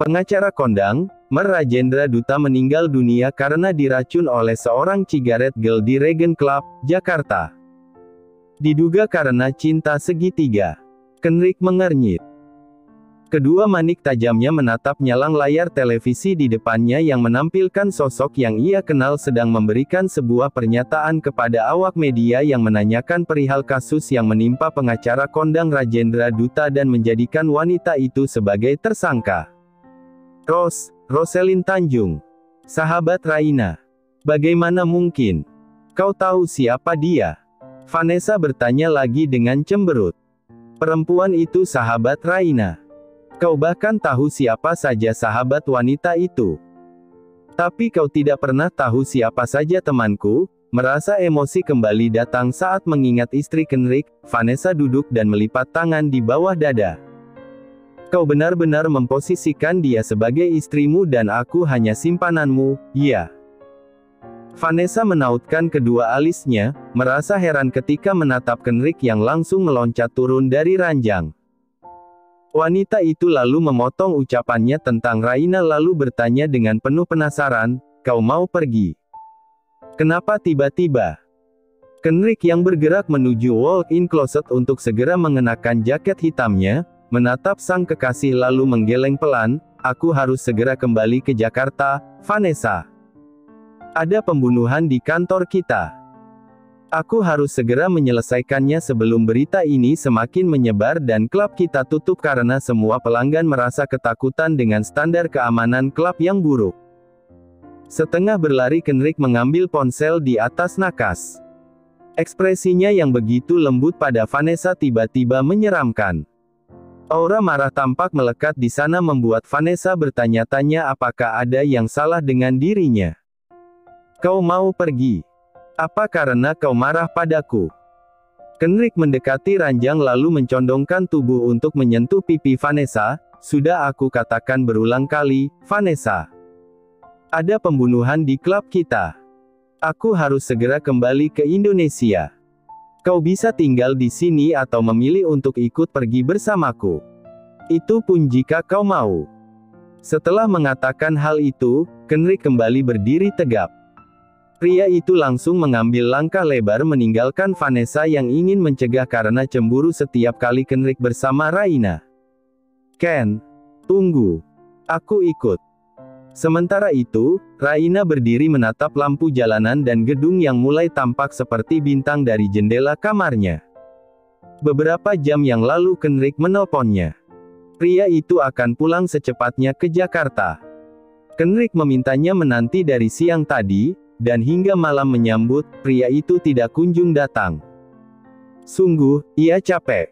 Pengacara kondang, Mer Rajendra Duta meninggal dunia karena diracun oleh seorang cigarette girl di Regen Club, Jakarta. Diduga karena cinta segitiga. Kenrick mengernyit. Kedua manik tajamnya menatap nyalang layar televisi di depannya yang menampilkan sosok yang ia kenal sedang memberikan sebuah pernyataan kepada awak media yang menanyakan perihal kasus yang menimpa pengacara kondang Rajendra Duta dan menjadikan wanita itu sebagai tersangka. Roselyn Tanjung. Sahabat Raina. Bagaimana mungkin? Kau tahu siapa dia? Vanessa bertanya lagi dengan cemberut. Perempuan itu sahabat Raina. Kau bahkan tahu siapa saja sahabat wanita itu. Tapi kau tidak pernah tahu siapa saja temanku. Merasa emosi kembali datang saat mengingat istri Kenrick, Vanessa duduk dan melipat tangan di bawah dada. Kau benar-benar memposisikan dia sebagai istrimu dan aku hanya simpananmu, ya. Vanessa menautkan kedua alisnya, merasa heran ketika menatap Kenrick yang langsung meloncat turun dari ranjang. Wanita itu lalu memotong ucapannya tentang Raina lalu bertanya dengan penuh penasaran, kau mau pergi? Kenapa tiba-tiba? Kenrick yang bergerak menuju walk-in closet untuk segera mengenakan jaket hitamnya, menatap sang kekasih lalu menggeleng pelan, aku harus segera kembali ke Jakarta, Vanessa. Ada pembunuhan di kantor kita. Aku harus segera menyelesaikannya sebelum berita ini semakin menyebar dan klub kita tutup karena semua pelanggan merasa ketakutan dengan standar keamanan klub yang buruk. Setengah berlari Kenrick mengambil ponsel di atas nakas. Ekspresinya yang begitu lembut pada Vanessa tiba-tiba menyeramkan. Aura marah tampak melekat di sana membuat Vanessa bertanya-tanya apakah ada yang salah dengan dirinya. Kau mau pergi? Apa karena kau marah padaku? Kenrick mendekati ranjang lalu mencondongkan tubuh untuk menyentuh pipi Vanessa. Sudah aku katakan berulang kali, Vanessa. Ada pembunuhan di klub kita. Aku harus segera kembali ke Indonesia. Kau bisa tinggal di sini atau memilih untuk ikut pergi bersamaku. Itu pun jika kau mau. Setelah mengatakan hal itu, Kenrick kembali berdiri tegap. Pria itu langsung mengambil langkah lebar meninggalkan Vanessa yang ingin mencegah karena cemburu setiap kali Kenrick bersama Raina. Ken, tunggu. Aku ikut. Sementara itu, Raina berdiri menatap lampu jalanan dan gedung yang mulai tampak seperti bintang dari jendela kamarnya. Beberapa jam yang lalu Kenrick menelponnya. Pria itu akan pulang secepatnya ke Jakarta. Kenrick memintanya menanti dari siang tadi, dan hingga malam menyambut, pria itu tidak kunjung datang. Sungguh, ia capek.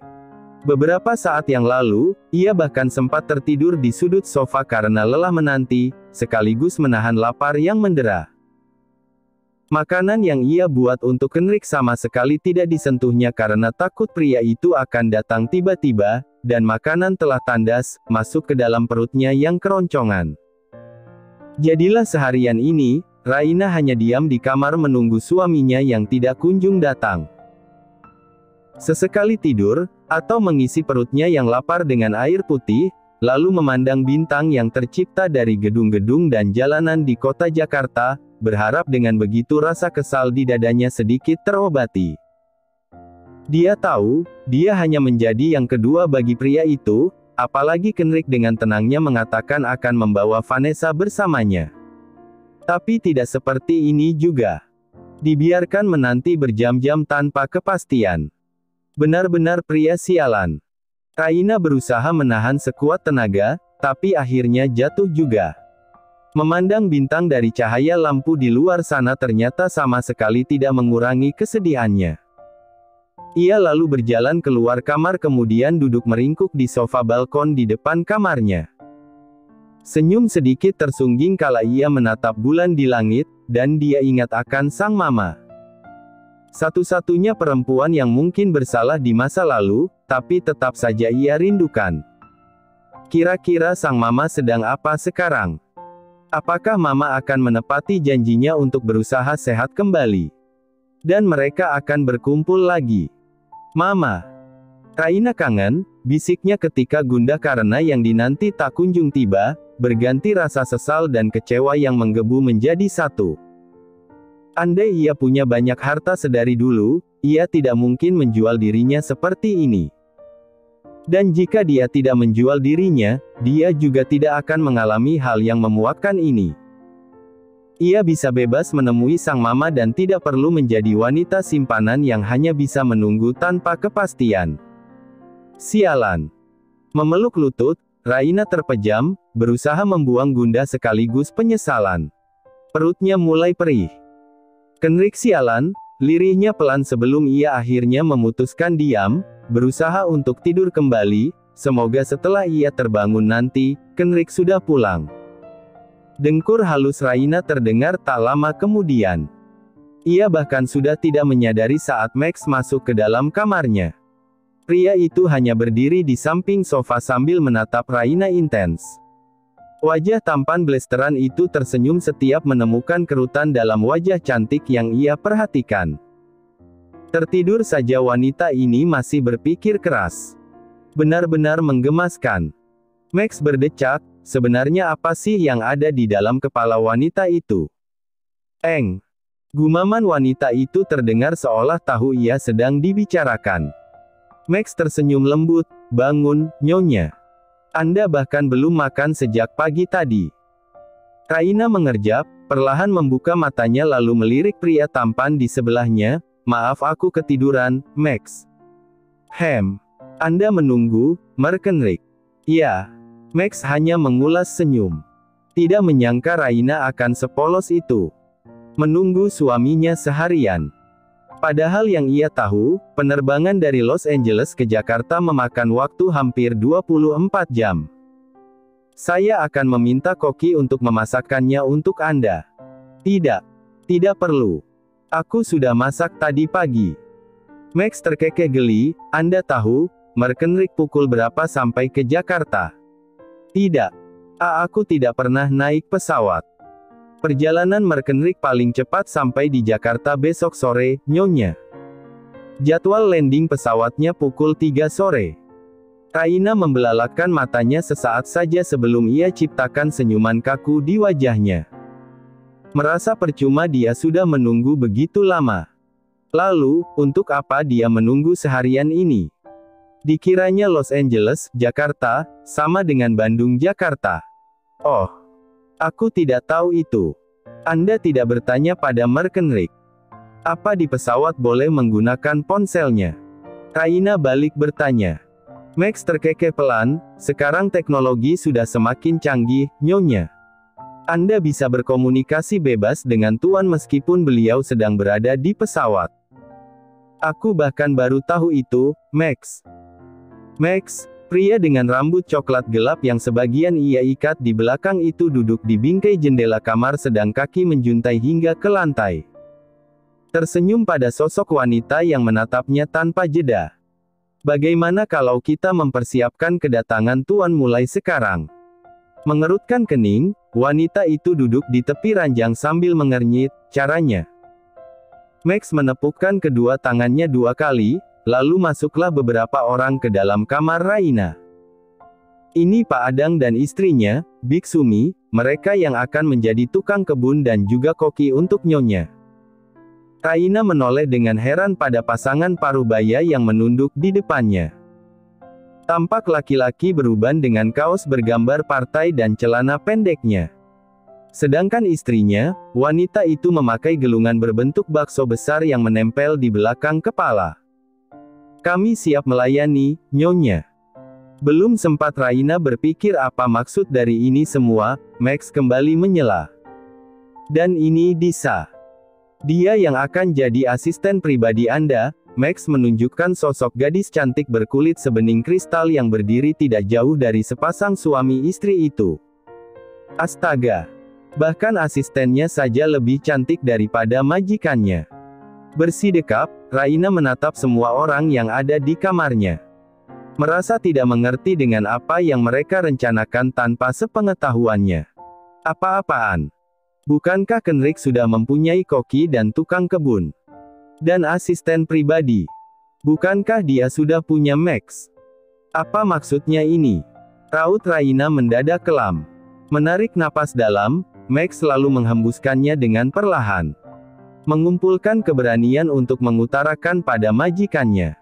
Beberapa saat yang lalu, ia bahkan sempat tertidur di sudut sofa karena lelah menanti, sekaligus menahan lapar yang mendera. Makanan yang ia buat untuk Kenrick sama sekali tidak disentuhnya karena takut pria itu akan datang tiba-tiba, dan makanan telah tandas, masuk ke dalam perutnya yang keroncongan. Jadilah seharian ini, Raina hanya diam di kamar menunggu suaminya yang tidak kunjung datang. Sesekali tidur, atau mengisi perutnya yang lapar dengan air putih, lalu memandang bintang yang tercipta dari gedung-gedung dan jalanan di kota Jakarta, berharap dengan begitu rasa kesal di dadanya sedikit terobati. Dia tahu, dia hanya menjadi yang kedua bagi pria itu, apalagi Kenrick dengan tenangnya mengatakan akan membawa Vanessa bersamanya. Tapi tidak seperti ini juga. Dibiarkan menanti berjam-jam tanpa kepastian. Benar-benar pria sialan. Raina berusaha menahan sekuat tenaga, tapi akhirnya jatuh juga. Memandang bintang dari cahaya lampu di luar sana ternyata sama sekali tidak mengurangi kesedihannya. Ia lalu berjalan keluar kamar kemudian duduk meringkuk di sofa balkon di depan kamarnya. Senyum sedikit tersungging kala ia menatap bulan di langit, dan dia ingat akan sang mama. Satu-satunya perempuan yang mungkin bersalah di masa lalu, tapi tetap saja ia rindukan. Kira-kira sang mama sedang apa sekarang? Apakah mama akan menepati janjinya untuk berusaha sehat kembali? Dan mereka akan berkumpul lagi. Mama. Raina kangen, bisiknya ketika gundah karena yang dinanti tak kunjung tiba. berganti rasa sesal dan kecewa yang menggebu menjadi satu. Andai ia punya banyak harta sedari dulu, ia tidak mungkin menjual dirinya seperti ini. Dan jika dia tidak menjual dirinya, dia juga tidak akan mengalami hal yang memuakkan ini. Ia bisa bebas menemui sang mama dan tidak perlu menjadi wanita simpanan yang hanya bisa menunggu tanpa kepastian. Sialan. Memeluk lutut, Raina terpejam, berusaha membuang gundah sekaligus penyesalan. Perutnya mulai perih. Kenrik sialan, lirihnya pelan sebelum ia akhirnya memutuskan diam, berusaha untuk tidur kembali, semoga setelah ia terbangun nanti, Kenrik sudah pulang. Dengkur halus Raina terdengar tak lama kemudian. Ia bahkan sudah tidak menyadari saat Max masuk ke dalam kamarnya. Pria itu hanya berdiri di samping sofa sambil menatap Raina intens. Wajah tampan blasteran itu tersenyum setiap menemukan kerutan dalam wajah cantik yang ia perhatikan. Tertidur saja wanita ini masih berpikir keras. Benar-benar menggemaskan. Max berdecak, sebenarnya apa sih yang ada di dalam kepala wanita itu? Gumaman wanita itu terdengar seolah tahu ia sedang dibicarakan. Max tersenyum lembut, bangun, nyonya. Anda bahkan belum makan sejak pagi tadi. Raina mengerjap, perlahan membuka matanya lalu melirik pria tampan di sebelahnya. Maaf aku ketiduran, Max. Anda menunggu, Merkenrik. Ya. Max hanya mengulas senyum. Tidak menyangka Raina akan sepolos itu. Menunggu suaminya seharian. Padahal yang ia tahu, penerbangan dari Los Angeles ke Jakarta memakan waktu hampir 24 jam. Saya akan meminta koki untuk memasakkannya untuk Anda. Tidak. Tidak perlu. Aku sudah masak tadi pagi. Max terkekeh geli, Anda tahu, Merkenrik pukul berapa sampai ke Jakarta? Tidak. Aku tidak pernah naik pesawat. Perjalanan Merkenrik paling cepat sampai di Jakarta besok sore, nyonya. Jadwal landing pesawatnya pukul 3 sore. Raina membelalakkan matanya sesaat saja sebelum ia ciptakan senyuman kaku di wajahnya. Merasa percuma dia sudah menunggu begitu lama. Lalu, untuk apa dia menunggu seharian ini? Dikiranya Los Angeles, Jakarta, sama dengan Bandung, Jakarta. Oh, aku tidak tahu itu. Anda tidak bertanya pada Merkenrik. Apa di pesawat boleh menggunakan ponselnya? Raina balik bertanya. Max terkekeh pelan, sekarang teknologi sudah semakin canggih, nyonya. Anda bisa berkomunikasi bebas dengan Tuan meskipun beliau sedang berada di pesawat. Aku bahkan baru tahu itu, Max. Max, pria dengan rambut coklat gelap yang sebagian ia ikat di belakang itu duduk di bingkai jendela kamar sedang kaki menjuntai hingga ke lantai. Tersenyum pada sosok wanita yang menatapnya tanpa jeda. Bagaimana kalau kita mempersiapkan kedatangan Tuan mulai sekarang? Mengerutkan kening, wanita itu duduk di tepi ranjang sambil mengernyit, caranya. Max menepukkan kedua tangannya 2 kali, lalu masuklah beberapa orang ke dalam kamar Raina. Ini Pak Adang dan istrinya, Big Sumi, mereka yang akan menjadi tukang kebun dan juga koki untuk nyonya. Raina menoleh dengan heran pada pasangan parubaya yang menunduk di depannya. Tampak laki-laki beruban dengan kaos bergambar partai dan celana pendeknya. Sedangkan istrinya, wanita itu memakai gelungan berbentuk bakso besar yang menempel di belakang kepala. Kami siap melayani, nyonya. Belum sempat Raina berpikir apa maksud dari ini semua, Max kembali menyela. Dan ini Disa. Dia yang akan jadi asisten pribadi Anda. Max menunjukkan sosok gadis cantik berkulit sebening kristal yang berdiri tidak jauh dari sepasang suami istri itu. Astaga. Bahkan asistennya saja lebih cantik daripada majikannya. Bersidekap, Raina menatap semua orang yang ada di kamarnya. Merasa tidak mengerti dengan apa yang mereka rencanakan tanpa sepengetahuannya. Apa-apaan? Bukankah Kenrik sudah mempunyai koki dan tukang kebun? Dan asisten pribadi? Bukankah dia sudah punya Max? Apa maksudnya ini? Raut Raina mendadak kelam. Menarik napas dalam, Max selalu menghembuskannya dengan perlahan. Mengumpulkan keberanian untuk mengutarakan pada majikannya.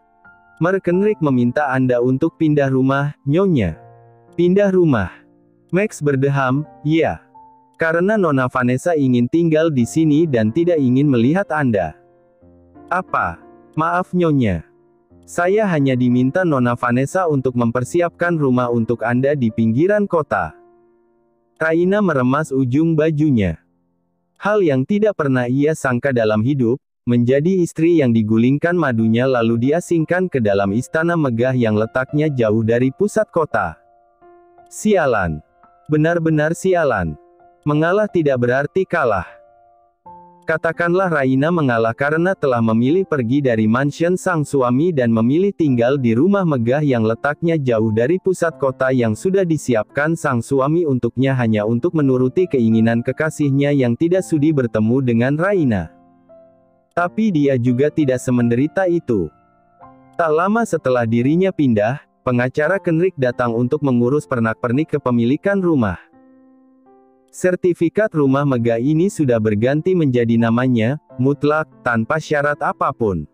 Merkenrik meminta Anda untuk pindah rumah, Nyonya. Pindah rumah. Max berdeham, ya. Karena Nona Vanessa ingin tinggal di sini dan tidak ingin melihat Anda. Apa? Maaf Nyonya. Saya hanya diminta Nona Vanessa untuk mempersiapkan rumah untuk Anda di pinggiran kota. Raina meremas ujung bajunya. Hal yang tidak pernah ia sangka dalam hidup, menjadi istri yang digulingkan madunya lalu diasingkan ke dalam istana megah yang letaknya jauh dari pusat kota. Sialan. Benar-benar sialan. Mengalah tidak berarti kalah. Katakanlah Raina mengalah karena telah memilih pergi dari mansion sang suami dan memilih tinggal di rumah megah yang letaknya jauh dari pusat kota yang sudah disiapkan sang suami untuknya hanya untuk menuruti keinginan kekasihnya yang tidak sudi bertemu dengan Raina. Tapi dia juga tidak semenderita itu. Tak lama setelah dirinya pindah, pengacara Kenrick datang untuk mengurus pernak-pernik kepemilikan rumah. Sertifikat rumah megah ini sudah berganti menjadi namanya, mutlak, tanpa syarat apapun.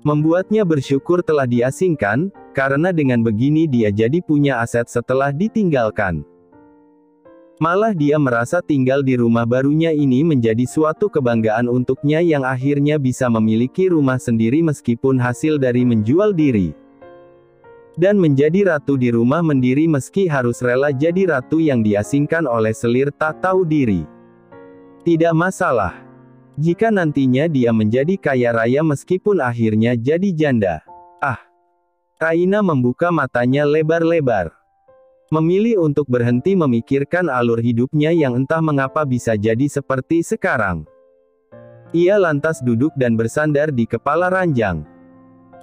Membuatnya bersyukur telah diasingkan, karena dengan begini dia jadi punya aset setelah ditinggalkan. Malah dia merasa tinggal di rumah barunya ini menjadi suatu kebanggaan untuknya yang akhirnya bisa memiliki rumah sendiri meskipun hasil dari menjual diri. Dan menjadi ratu di rumah mendiri meski harus rela jadi ratu yang diasingkan oleh selir tak tahu diri. Tidak masalah. Jika nantinya dia menjadi kaya raya meskipun akhirnya jadi janda. Ah. Raina membuka matanya lebar-lebar. Memilih untuk berhenti memikirkan alur hidupnya yang entah mengapa bisa jadi seperti sekarang. Ia lantas duduk dan bersandar di kepala ranjang.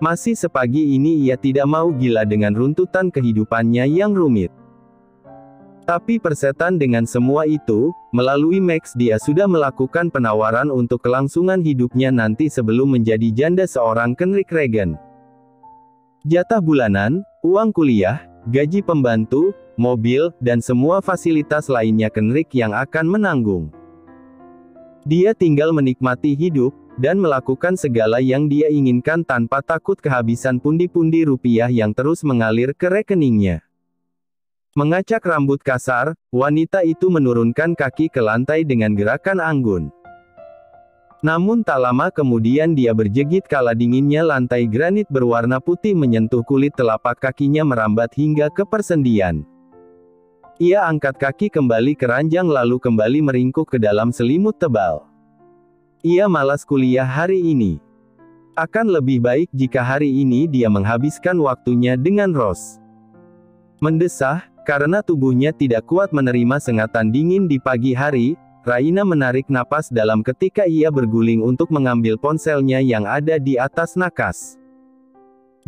Masih sepagi ini ia tidak mau gila dengan runtutan kehidupannya yang rumit. Tapi persetan dengan semua itu, melalui Max dia sudah melakukan penawaran untuk kelangsungan hidupnya nanti sebelum menjadi janda seorang Kenrick Regan. Jatah bulanan, uang kuliah, gaji pembantu, mobil, dan semua fasilitas lainnya Kenrick yang akan menanggung. Dia tinggal menikmati hidup, dan melakukan segala yang dia inginkan tanpa takut kehabisan pundi-pundi rupiah yang terus mengalir ke rekeningnya. Mengacak rambut kasar, wanita itu menurunkan kaki ke lantai dengan gerakan anggun. Namun tak lama kemudian dia berjegit kala dinginnya lantai granit berwarna putih menyentuh kulit telapak kakinya merambat hingga ke persendian. Ia angkat kaki kembali ke ranjang lalu kembali meringkuk ke dalam selimut tebal. Ia malas kuliah hari ini. Akan lebih baik jika hari ini dia menghabiskan waktunya dengan Rose. Mendesah, karena tubuhnya tidak kuat menerima sengatan dingin di pagi hari, Raina menarik napas dalam ketika ia berguling untuk mengambil ponselnya yang ada di atas nakas.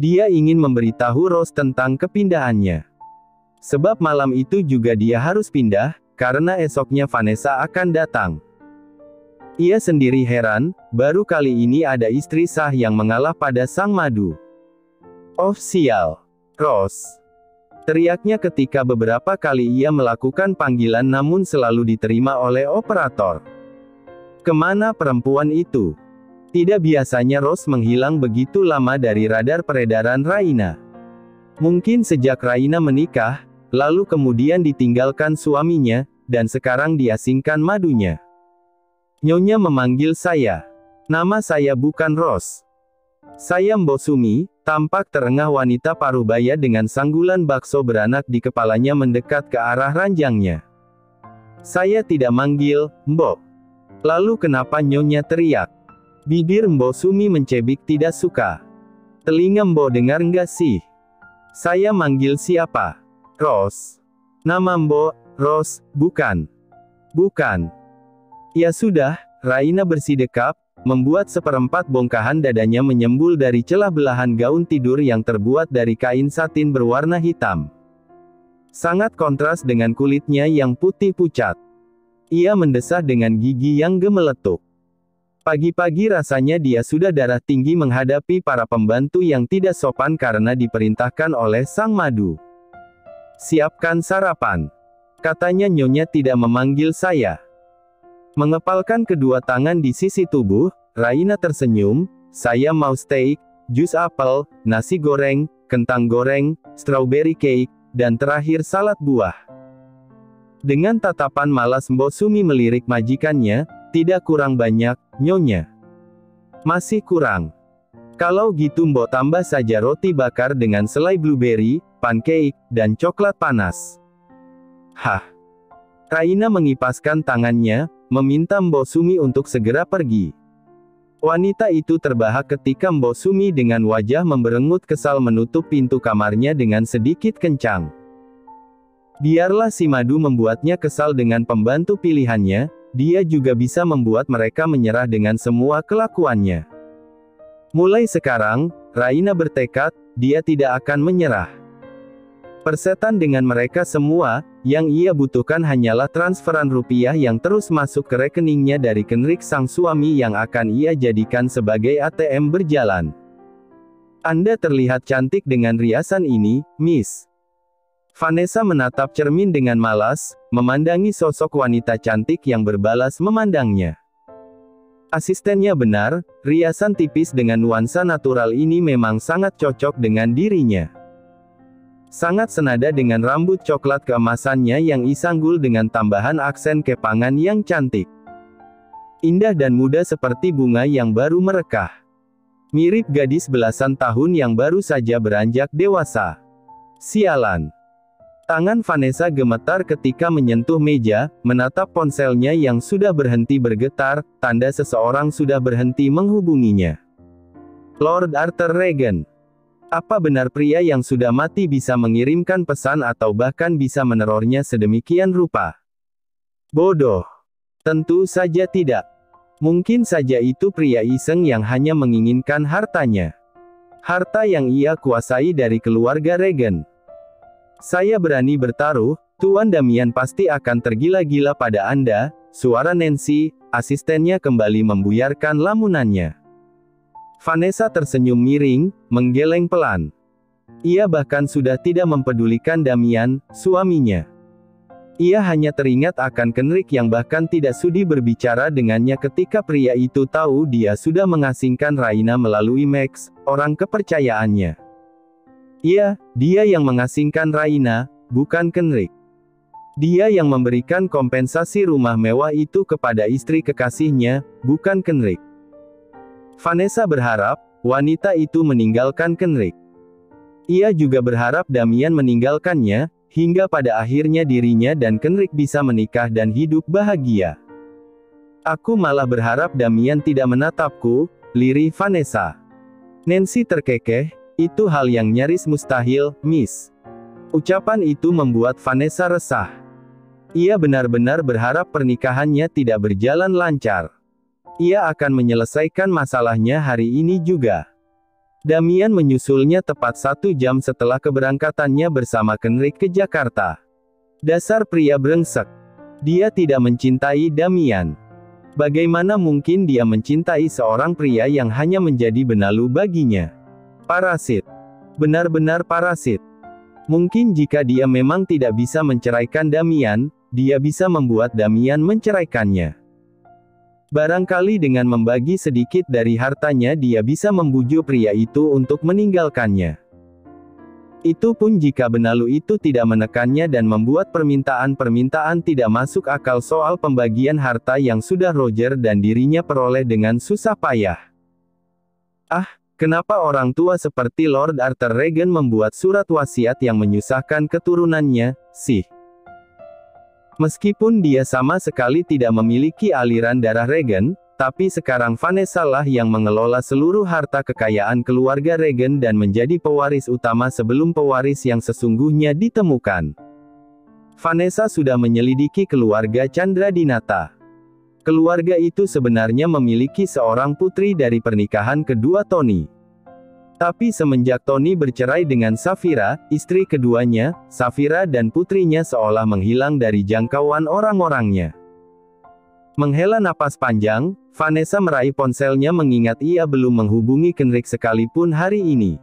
Dia ingin memberitahu Rose tentang kepindahannya. Sebab malam itu juga dia harus pindah, karena esoknya Vanessa akan datang. Ia sendiri heran, baru kali ini ada istri sah yang mengalah pada sang madu. Oh sial. Rose. Teriaknya ketika beberapa kali ia melakukan panggilan namun selalu diterima oleh operator. Kemana perempuan itu? Tidak biasanya Rose menghilang begitu lama dari radar peredaran Raina. Mungkin sejak Raina menikah, lalu kemudian ditinggalkan suaminya, dan sekarang diasingkan madunya. Nyonya memanggil saya. Nama saya bukan Rose. Saya Mbok Sumi, tampak terengah wanita parubaya dengan sanggulan bakso beranak di kepalanya mendekat ke arah ranjangnya. Saya tidak manggil, Mbok. Lalu kenapa Nyonya teriak? Bibir Mbok Sumi mencebik tidak suka. Telinga Mbok dengar nggak sih? Saya manggil siapa? Rose. Nama Mbok, Rose, bukan. Bukan. Ya sudah, Raina bersidekap, membuat seperempat bongkahan dadanya menyembul dari celah belahan gaun tidur yang terbuat dari kain satin berwarna hitam. Sangat kontras dengan kulitnya yang putih pucat. Ia mendesah dengan gigi yang gemeletup. Pagi-pagi rasanya dia sudah darah tinggi menghadapi para pembantu yang tidak sopan karena diperintahkan oleh sang madu. Siapkan sarapan. Katanya Nyonya tidak memanggil saya. Mengepalkan kedua tangan di sisi tubuh, Raina tersenyum, saya mau steak, jus apel, nasi goreng, kentang goreng, strawberry cake, dan terakhir salad buah. Dengan tatapan malas Mbok Sumi melirik majikannya, tidak kurang banyak, Nyonya. Masih kurang. Kalau gitu Mbok tambah saja roti bakar dengan selai blueberry, pancake, dan coklat panas. Hah. Raina mengipaskan tangannya, meminta Mbok Sumi untuk segera pergi. Wanita itu terbahak ketika Mbok Sumi dengan wajah memberengut kesal menutup pintu kamarnya dengan sedikit kencang. Biarlah si Madu membuatnya kesal dengan pembantu pilihannya, dia juga bisa membuat mereka menyerah dengan semua kelakuannya. Mulai sekarang, Raina bertekad, dia tidak akan menyerah. Persetan dengan mereka semua, yang ia butuhkan hanyalah transferan rupiah yang terus masuk ke rekeningnya dari Kenrik sang suami yang akan ia jadikan sebagai ATM berjalan. Anda terlihat cantik dengan riasan ini, Miss. Vanessa menatap cermin dengan malas, memandangi sosok wanita cantik yang berbalas memandangnya. Asistennya benar, riasan tipis dengan nuansa natural ini memang sangat cocok dengan dirinya. Sangat senada dengan rambut coklat keemasannya yang isanggul dengan tambahan aksen kepangan yang cantik. Indah dan muda seperti bunga yang baru merekah. Mirip gadis belasan tahun yang baru saja beranjak dewasa. Sialan. Tangan Vanessa gemetar ketika menyentuh meja, menatap ponselnya yang sudah berhenti bergetar, tanda seseorang sudah berhenti menghubunginya. Lord Arthur Regan. Apa benar pria yang sudah mati bisa mengirimkan pesan atau bahkan bisa menerornya sedemikian rupa? Bodoh. Tentu saja tidak. Mungkin saja itu pria iseng yang hanya menginginkan hartanya. Harta yang ia kuasai dari keluarga Regan. Saya berani bertaruh, Tuan Damian pasti akan tergila-gila pada Anda, suara Nancy, asistennya kembali membuyarkan lamunannya. Vanessa tersenyum miring, menggeleng pelan. Ia bahkan sudah tidak mempedulikan Damian, suaminya. Ia hanya teringat akan Kenrik yang bahkan tidak sudi berbicara dengannya ketika pria itu tahu dia sudah mengasingkan Raina melalui Max, orang kepercayaannya. Iya, dia yang mengasingkan Raina, bukan Kenrik. Dia yang memberikan kompensasi rumah mewah itu kepada istri kekasihnya, bukan Kenrik. Vanessa berharap, wanita itu meninggalkan Kenrik. Ia juga berharap Damian meninggalkannya, hingga pada akhirnya dirinya dan Kenrik bisa menikah dan hidup bahagia. Aku malah berharap Damian tidak menatapku, lirih Vanessa. Nancy terkekeh, itu hal yang nyaris mustahil, Miss. Ucapan itu membuat Vanessa resah. Ia benar-benar berharap pernikahannya tidak berjalan lancar. Ia akan menyelesaikan masalahnya hari ini juga. Damian menyusulnya tepat 1 jam setelah keberangkatannya bersama Kenrik ke Jakarta. Dasar pria brengsek. Dia tidak mencintai Damian. Bagaimana mungkin dia mencintai seorang pria yang hanya menjadi benalu baginya? Parasit. Benar-benar parasit. Mungkin jika dia memang tidak bisa menceraikan Damian, dia bisa membuat Damian menceraikannya. Barangkali dengan membagi sedikit dari hartanya dia bisa membujuk pria itu untuk meninggalkannya. Itu pun jika benalu itu tidak menekannya dan membuat permintaan-permintaan tidak masuk akal soal pembagian harta yang sudah Roger dan dirinya peroleh dengan susah payah. Ah, kenapa orang tua seperti Lord Arthur Regan membuat surat wasiat yang menyusahkan keturunannya, sih? Meskipun dia sama sekali tidak memiliki aliran darah Regan, tapi sekarang Vanessa lah yang mengelola seluruh harta kekayaan keluarga Regan dan menjadi pewaris utama sebelum pewaris yang sesungguhnya ditemukan. Vanessa sudah menyelidiki keluarga Chandradinata. Keluarga itu sebenarnya memiliki seorang putri dari pernikahan kedua Tony. Tapi semenjak Tony bercerai dengan Safira, istri keduanya, Safira dan putrinya seolah menghilang dari jangkauan orang-orangnya. Menghela napas panjang, Vanessa meraih ponselnya mengingat ia belum menghubungi Kenrik sekalipun hari ini.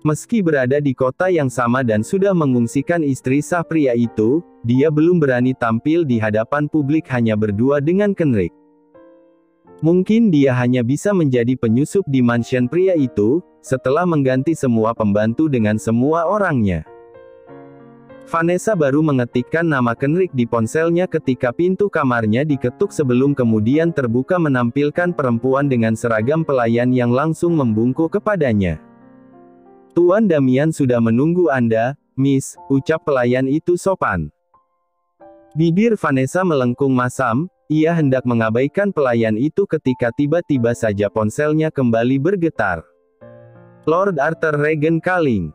Meski berada di kota yang sama dan sudah mengungsikan istri sah pria itu, dia belum berani tampil di hadapan publik hanya berdua dengan Kenrick. Mungkin dia hanya bisa menjadi penyusup di mansion pria itu, setelah mengganti semua pembantu dengan semua orangnya. Vanessa baru mengetikkan nama Kenrick di ponselnya ketika pintu kamarnya diketuk sebelum kemudian terbuka menampilkan perempuan dengan seragam pelayan yang langsung membungkuk kepadanya. "Tuan Damian sudah menunggu Anda, Miss," ucap pelayan itu sopan. Bibir Vanessa melengkung masam, ia hendak mengabaikan pelayan itu ketika tiba-tiba saja ponselnya kembali bergetar. Lord Arthur Regan calling.